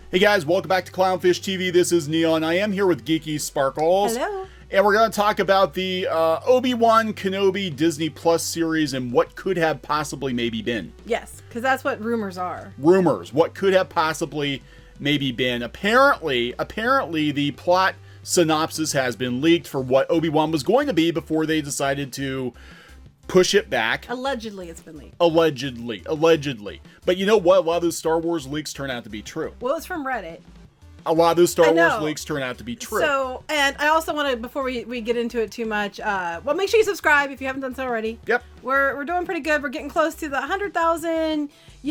Hey guys, welcome back to CLOWNFISH TV. This is Kneon. I am here with Geeky Sparkles. Hello. And we're going to talk about the Obi-Wan Kenobi Disney Plus series and what could have possibly maybe been. Yes, because that's what rumors are. Rumors. What could have possibly maybe been. Apparently the plot synopsis has been leaked for what Obi-Wan was going to be before they decided to push it back. Allegedly, it's been leaked. Allegedly. But you know what? A lot of those Star Wars leaks turn out to be true. Well, it's from Reddit. A lot of those Star Wars leaks turn out to be true. So, and I also want to, before we get into it too much, well, make sure you subscribe if you haven't done so already. Yep. We're doing pretty good. We're getting close to the 100,000,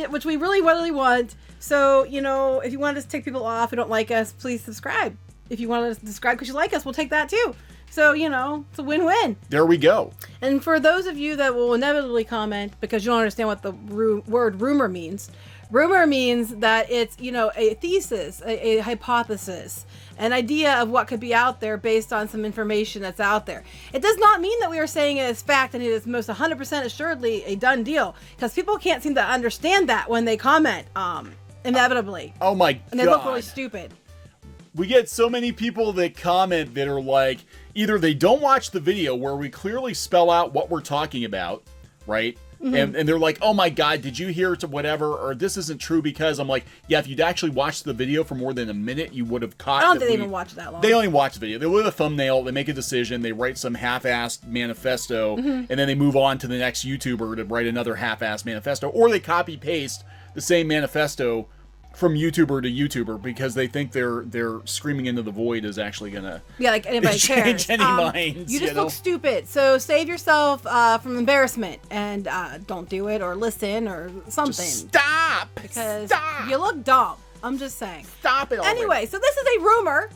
which we really want. So, you know, if you want us to take people off who don't like us, please subscribe. If you want us to subscribe because you like us, we'll take that too. So, you know, it's a win-win. There we go. And for those of you that will inevitably comment because you don't understand what the word rumor means that it's, you know, a thesis, a hypothesis, an idea of what could be out there based on some information that's out there. It does not mean that we are saying it is fact and it is most 100% assuredly a done deal, because people can't seem to understand that when they comment, inevitably. Oh my God. And they look really stupid. We get so many people that comment that are like, either they don't watch the video where we clearly spell out what we're talking about, right? Mm-hmm. And they're like, oh my God, did you hear to whatever? Or this isn't true because I'm like, yeah, if you'd actually watched the video for more than a minute, you would have caught. I don't think they even watch that long. They only watch the video. They look at a thumbnail, they make a decision, they write some half-assed manifesto, and then they move on to the next YouTuber to write another half-assed manifesto. Or they copy-paste the same manifesto from YouTuber to YouTuber because they think they're screaming into the void is actually gonna like anybody change cares. any minds. You just look stupid, so save yourself from embarrassment and don't do it or listen or something. Just stop because you look dumb. I'm just saying. Stop it. Already. Anyway, so this is a rumor.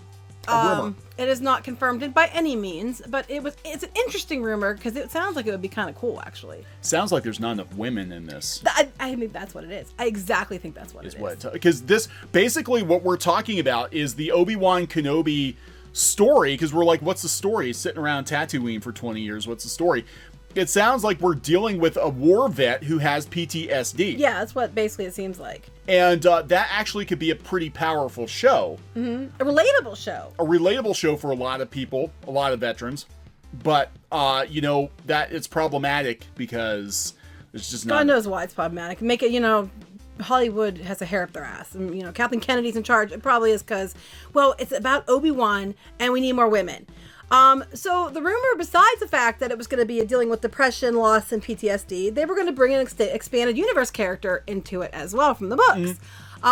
It is not confirmed by any means, but it's an interesting rumor because it sounds like it would be kind of cool, actually. Sounds like there's not enough women in this. I think that's what it is. I exactly think that's what it is. Because this, basically what we're talking about is the Obi-Wan Kenobi story, because we're like, what's the story? He's sitting around Tatooine for 20 years. What's the story? It sounds like we're dealing with a war vet who has PTSD. Yeah, that's what basically it seems like. And that actually could be a pretty powerful show. Mm-hmm. A relatable show. A relatable show for a lot of people, a lot of veterans. But, you know, that it's problematic because it's just not... God knows why it's problematic. Make it, you know, Hollywood has a hair up their ass. And, you know, Kathleen Kennedy's in charge. It probably is because, well, it's about Obi-Wan and we need more women. So the rumor, besides the fact that it was going to be dealing with depression, loss, and PTSD, they were going to bring an expanded universe character into it as well from the books,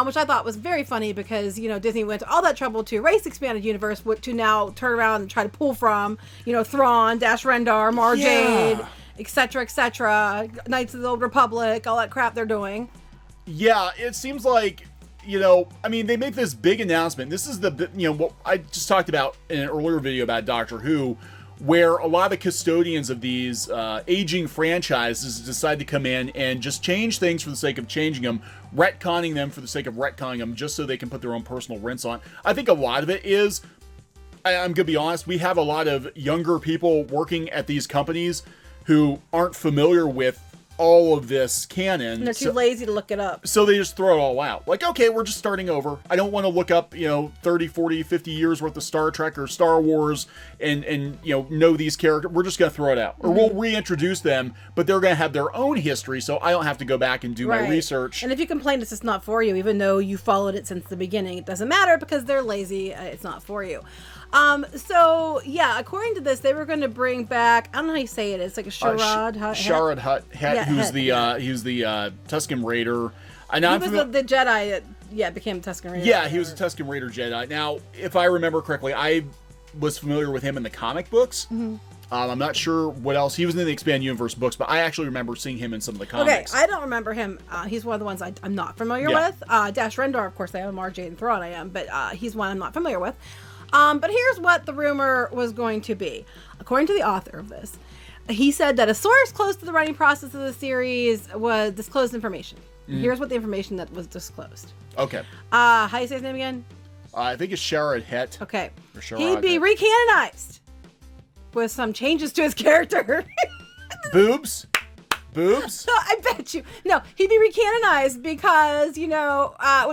which I thought was very funny because, you know, Disney went to all that trouble to erase expanded universe to now turn around and try to pull from, you know, Thrawn, Dash Rendar, Mara Jade, etc., Knights of the Old Republic, all that crap they're doing. Yeah, it seems like... You know, I mean, they make this big announcement. This is the, you know, what I just talked about in an earlier video about Doctor Who, where a lot of the custodians of these aging franchises decide to come in and just change things for the sake of changing them, retconning them for the sake of retconning them, just so they can put their own personal rinse on. I think a lot of it is, I'm going to be honest, we have a lot of younger people working at these companies who aren't familiar with all of this canon. And they're too lazy to look it up. So they just throw it all out. Like, okay, we're just starting over. I don't want to look up, you know, 30, 40, 50 years worth of Star Trek or Star Wars and you know these characters. We're just going to throw it out. Or we'll reintroduce them, but they're going to have their own history, so I don't have to go back and do my research. And if you complain it's just not for you, even though you followed it since the beginning, it doesn't matter because they're lazy. It's not for you. So yeah, according to this, they were going to bring back, I don't know how you say it. It's like a Sharad Hut. Sharad Hut, who's the Tusken Raider. He was the Jedi that became Tusken Raider. Yeah, he was a Tusken Raider Jedi. Now, if I remember correctly, I was familiar with him in the comic books. I'm not sure what else. He was in the Expanded Universe books, but I actually remember seeing him in some of the comics. Okay, I don't remember him. He's one of the ones I'm not familiar with. Dash Rendar, of course, I am. Mara Jade and Thrawn, I am. But he's one I'm not familiar with. But here's what the rumor was going to be. According to the author of this, he said that a source close to the writing process of the series was disclosed information. Here's what the information that was disclosed. Okay. How do you say his name again? I think it's Sharad Het. Okay. He'd be recanonized with some changes to his character. Boobs. Boobs? I bet you. No, he'd be recanonized because,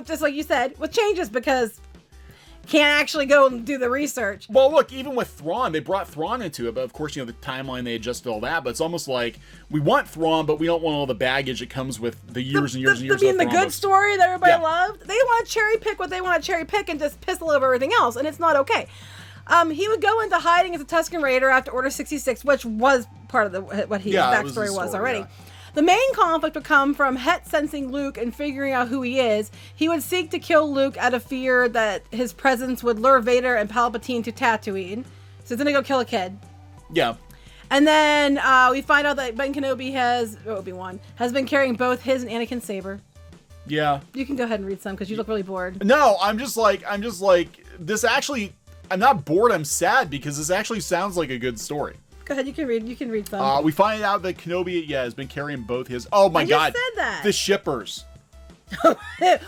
just like you said, with changes because can't actually go and do the research. Well, look, even with Thrawn, they brought Thrawn into it, but of course, the timeline, they adjusted all that, but it's almost like we want Thrawn, but we don't want all the baggage that comes with the years and years and years being of the Thrawn good story that everybody Yeah. loved. They want to cherry pick what they want to cherry pick and just piss all over everything else, and it's not okay. He would go into hiding as a Tusken Raider after Order 66, which was part of what his backstory was already. Yeah. The main conflict would come from Het sensing Luke and figuring out who he is. He would seek to kill Luke out of fear that his presence would lure Vader and Palpatine to Tatooine. So he's gonna go kill a kid. Yeah. And then we find out that Obi-Wan has been carrying both his and Anakin's saber. Yeah. You can go ahead and read some because you look really bored. No, I'm just like, this actually, I'm not bored, I'm sad because this actually sounds like a good story. Go ahead, you can read some. We find out that Kenobi, has been carrying both his, oh my God. I just said that. The shippers.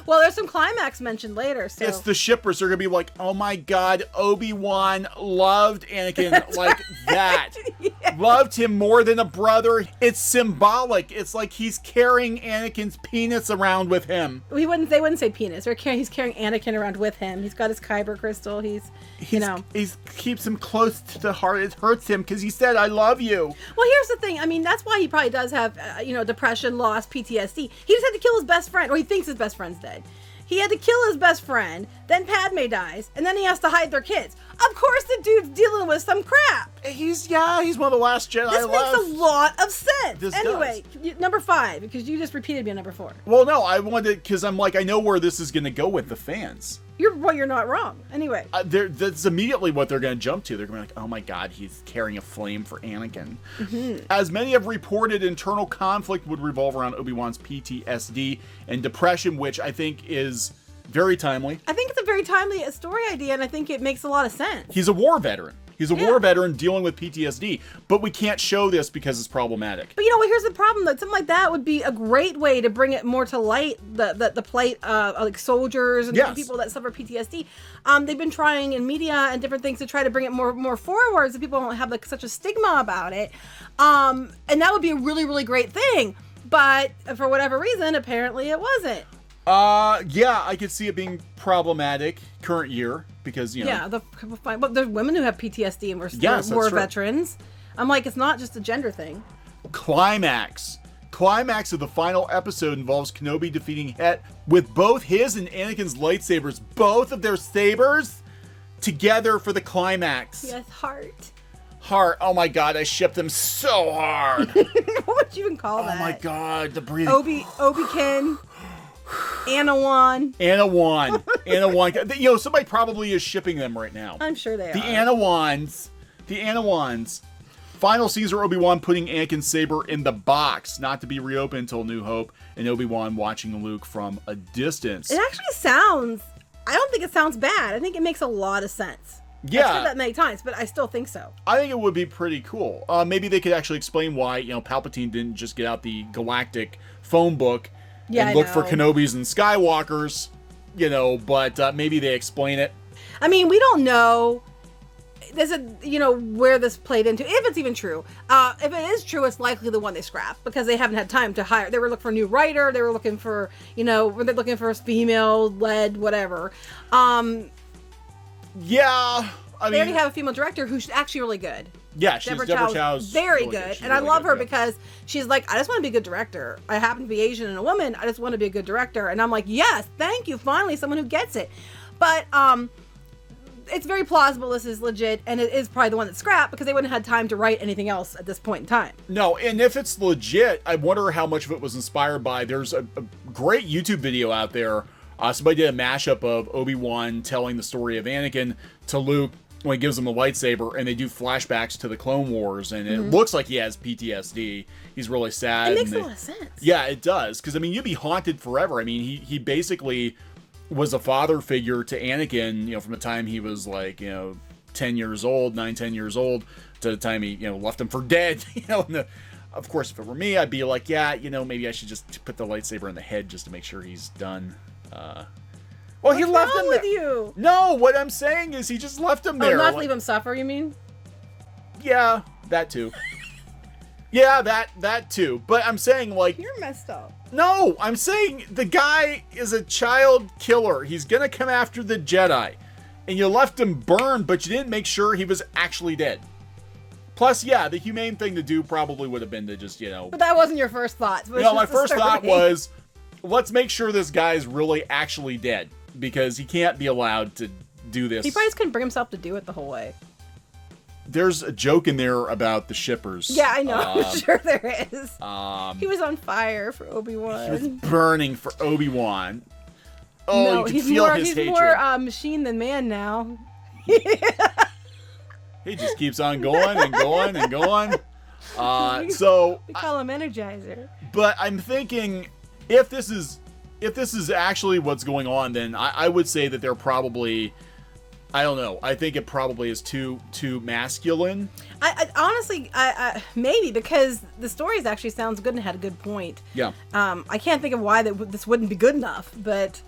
Well, there's some climax mentioned later, so. It's the shippers. They're going to be like, oh my God, Obi-Wan loved Anakin like that. Yeah. Loved him more than a brother. It's symbolic. It's like he's carrying Anakin's penis around with him. They wouldn't say penis. He's carrying Anakin around with him. He's got his kyber crystal. He keeps him close to the heart. It hurts him because he said, I love you. Well, here's the thing. I mean, that's why he probably does have, depression, loss, PTSD. He just had to kill his best friend, or he thinks his best friend's dead. He had to kill his best friend, then Padme dies, and then he has to hide their kids. Of course, the dude's dealing with some crap. He's one of the last Jedi This left. makes a lot of sense. This anyway, number 5, because you just repeated me on number 4. Well, no, I wanted, because I'm like, I know where this is going to go with the fans. You're not wrong. Anyway. That's immediately what they're going to jump to. They're going to be like, oh my God, he's carrying a flame for Anakin. Mm-hmm. As many have reported, internal conflict would revolve around Obi-Wan's PTSD and depression, which I think is very timely. I think it's a very timely story idea, and I think it makes a lot of sense. He's a war veteran. He's a war veteran dealing with PTSD, but we can't show this because it's problematic. But you know what? Here's the problem: that something like that would be a great way to bring it more to light. The plight of like soldiers and people that suffer PTSD. They've been trying in media and different things to try to bring it more forward, so people don't have like such a stigma about it. And that would be a really, really great thing. But for whatever reason, apparently it wasn't. Yeah, I could see it being problematic current year because, but there's women who have PTSD and were war veterans. I'm like, it's not just a gender thing. Climax of the final episode involves Kenobi defeating Het with both his and Anakin's lightsabers, both of their sabers together for the climax. Yes, heart. Oh my God, I shipped them so hard. What would you even call that? Oh my God, the breathing. Obi-Ken. Anawan. Somebody probably is shipping them right now. I'm sure they are. The Anawans. Final scenes are Obi-Wan putting Anakin's saber in the box, not to be reopened until New Hope, and Obi-Wan watching Luke from a distance. It actually sounds, I don't think it sounds bad. I think it makes a lot of sense. Yeah. I've said that many times, but I still think so. I think it would be pretty cool. Maybe they could actually explain why, Palpatine didn't just get out the galactic phone book and look for Kenobis and Skywalkers, but maybe they explain it. I mean, we don't know where this played into, if it's even true. If it is true, it's likely the one they scrapped because they haven't had time to hire. They were looking for a new writer. They were looking for, were they looking for a female-led whatever. Yeah. They already have a female director who's actually really good. Yeah, Deborah Chow's very really good. And I love her because she's like, I just want to be a good director. I happen to be Asian and a woman. I just want to be a good director. And I'm like, yes, thank you. Finally, someone who gets it. But it's very plausible this is legit, and it is probably the one that's scrapped because they wouldn't have had time to write anything else at this point in time. No, and if it's legit, I wonder how much of it was inspired by, there's a great YouTube video out there. Somebody did a mashup of Obi-Wan telling the story of Anakin to Luke when he gives him the lightsaber, and they do flashbacks to the Clone Wars, and it looks like he has PTSD. He's really sad. It makes a lot of sense. Yeah, it does. Because, you'd be haunted forever. He basically was a father figure to Anakin, from the time he was 10 years old, 10 years old, to the time he, left him for dead. Of course, if it were me, I'd be like, maybe I should just put the lightsaber in the head just to make sure he's done. He left him there. You? No, what I'm saying is he just left him there. Oh, not leave him suffer, you mean? Yeah, that too. Yeah, that too. But I'm saying, like... You're messed up. No, I'm saying the guy is a child killer. He's gonna come after the Jedi. And you left him burned, but you didn't make sure he was actually dead. Plus, yeah, the humane thing to do probably would have been to just, But that wasn't your first thought. No, my first thought was, let's make sure this guy's really actually dead. Because he can't be allowed to do this. He probably just couldn't bring himself to do it the whole way. There's a joke in there about the shippers. Yeah, I know. I'm sure there is. He was on fire for Obi-Wan. He was burning for Obi-Wan. Oh, no, you can he's feel more, his he's hatred. more machine than man now. He just keeps on going and going and going. So we call him Energizer. But I'm thinking, if this is actually what's going on, then I would say that they're probably, I don't know. I think it probably is too masculine. I honestly, maybe, because the stories actually sounds good and had a good point. Yeah. I can't think of why this wouldn't be good enough, but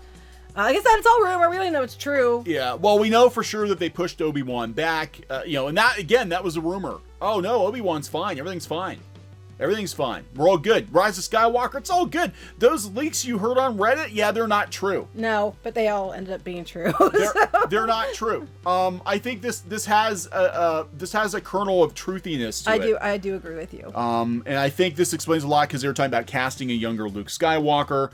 like I said, it's all rumor. We really know it's true. Yeah. Well, we know for sure that they pushed Obi-Wan back. And that was a rumor. Oh no, Obi-Wan's fine. Everything's fine. Everything's fine. We're all good. Rise of Skywalker, it's all good. Those leaks you heard on Reddit, yeah, they're not true. No, but they all ended up being true. They're not true. I think this has a kernel of truthiness to it. I do agree with you. And I think this explains a lot because they were talking about casting a younger Luke Skywalker.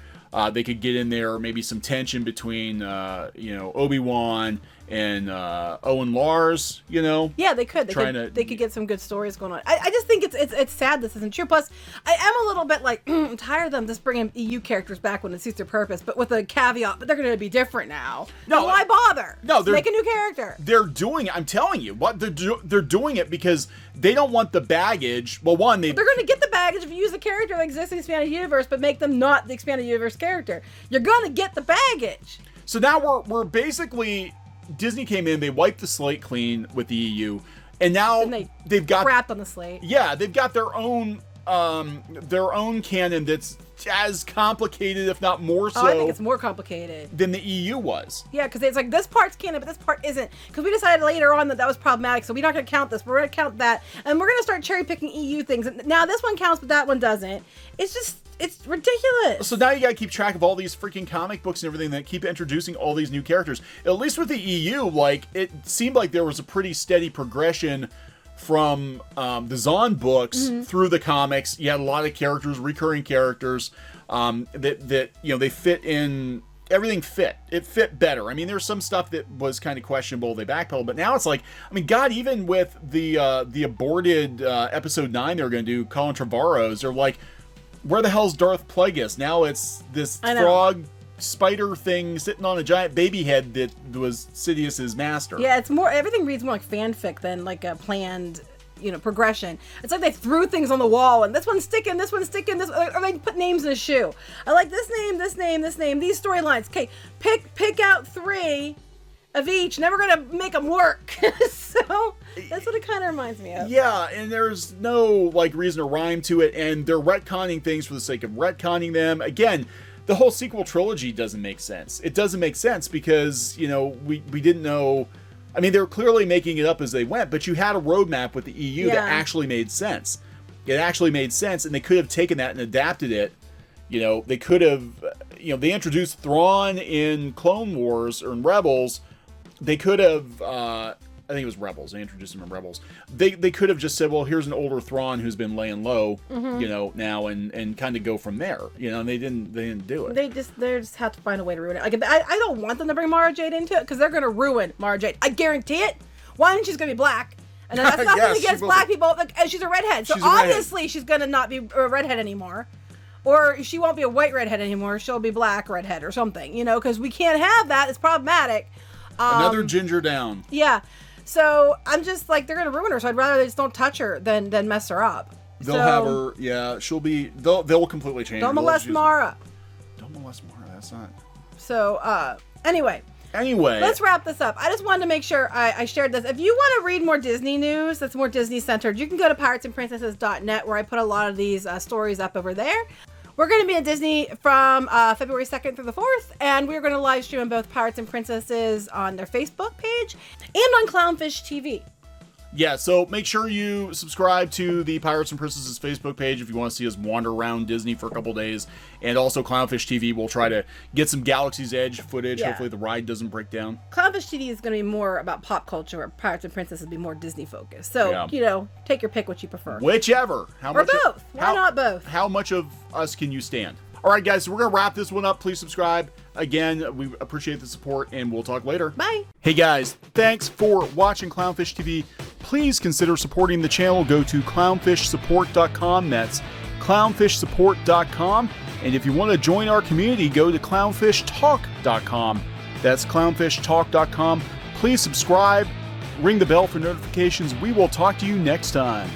They could get in there maybe some tension between Obi-Wan and Owen Lars, Yeah, they could. They could get some good stories going on. I just think it's sad this isn't true. Plus, I am a little bit like, I'm tired of them just bringing EU characters back when it suits their purpose, but with a caveat, but they're going to be different now. No, why bother? No, just make a new character. They're doing it. I'm telling you, what they're doing it because they don't want the baggage. Well, one, they're going to get the baggage if you use a character that exists in the expanded universe, but make them not the expanded universe character. You're going to get the baggage. So now we're basically, Disney came in, they wiped the slate clean with the EU, and now they've got crap on the slate. Yeah, they've got their own canon that's as complicated, if not more so. Oh, I think it's more complicated than the EU was. Yeah, because it's like this part's canon, but this part isn't. Because we decided later on that was problematic, so we're not going to count this. We're going to count that, and we're going to start cherry picking EU things. And now this one counts, but that one doesn't. It's ridiculous. So now you got to keep track of all these freaking comic books and everything that keep introducing all these new characters. At least with the EU, like, it seemed like there was a pretty steady progression from the Zahn books through the comics. You had a lot of characters, recurring characters that they fit in. Everything fit. It fit better. I mean, there's some stuff that was kind of questionable. They backpedaled, but now it's like, I mean, God, even with the aborted episode 9 they were going to do, Colin Trevorrow's, they're like, where the hell's Darth Plagueis? Now it's this frog spider thing sitting on a giant baby head that was Sidious's master. Yeah, it's more, everything reads more like fanfic than like a planned, progression. It's like they threw things on the wall and this one's sticking, this, or they put names in a shoe. I like this name, these storylines. Okay, pick out 3 of each, and then we're gonna make them work. So that's what it kind of reminds me of. Yeah, and there's no reason or rhyme to it, and they're retconning things for the sake of retconning them. Again, the whole sequel trilogy doesn't make sense. It doesn't make sense because we didn't know. I mean, they were clearly making it up as they went, but you had a roadmap with the EU that actually made sense. It actually made sense, and they could have taken that and adapted it. They could have. They introduced Thrawn in Clone Wars or in Rebels. They could have, I think it was Rebels. They introduced him in Rebels. They could have just said, well, here's an older Thrawn who's been laying low, now and kind of go from there. And they didn't do it. They just have to find a way to ruin it. Like, I don't want them to bring Mara Jade into it because they're going to ruin Mara Jade. I guarantee it. One, she's going to be black. And that's nothing against black people. And she's a redhead. So obviously she's going to not be a redhead anymore. Or she won't be a white redhead anymore. She'll be black redhead or something, because we can't have that. It's problematic. Another ginger down. Yeah. So I'm just like, they're going to ruin her. So I'd rather they just don't touch her than mess her up. They'll have her. Yeah. She'll be, they'll completely change her. Don't molest Mara. Don't molest Mara. That's not. So, anyway, let's wrap this up. I just wanted to make sure I shared this. If you want to read more Disney news that's more Disney centered, you can go to piratesandprincesses.net where I put a lot of these stories up over there. We're going to be at Disney from February 2nd through the 4th, and we're going to live stream both Pirates and Princesses on their Facebook page and on CLOWNFISH TV. Yeah, so make sure you subscribe to the Pirates and Princesses Facebook page if you want to see us wander around Disney for a couple days. And also Clownfish TV. We'll try to get some Galaxy's Edge footage. Yeah. Hopefully the ride doesn't break down. Clownfish TV is going to be more about pop culture, where Pirates and Princesses will be more Disney focused. So, you know, take your pick what you prefer. Whichever. Or both. Why not both? How much of us can you stand? All right, guys, so we're going to wrap this one up. Please subscribe. Again, we appreciate the support, and we'll talk later. Bye. Hey, guys, thanks for watching Clownfish TV. Please consider supporting the channel. Go to clownfishsupport.com. That's clownfishsupport.com. And if you want to join our community, go to clownfishtalk.com. That's clownfishtalk.com. Please subscribe, ring the bell for notifications. We will talk to you next time.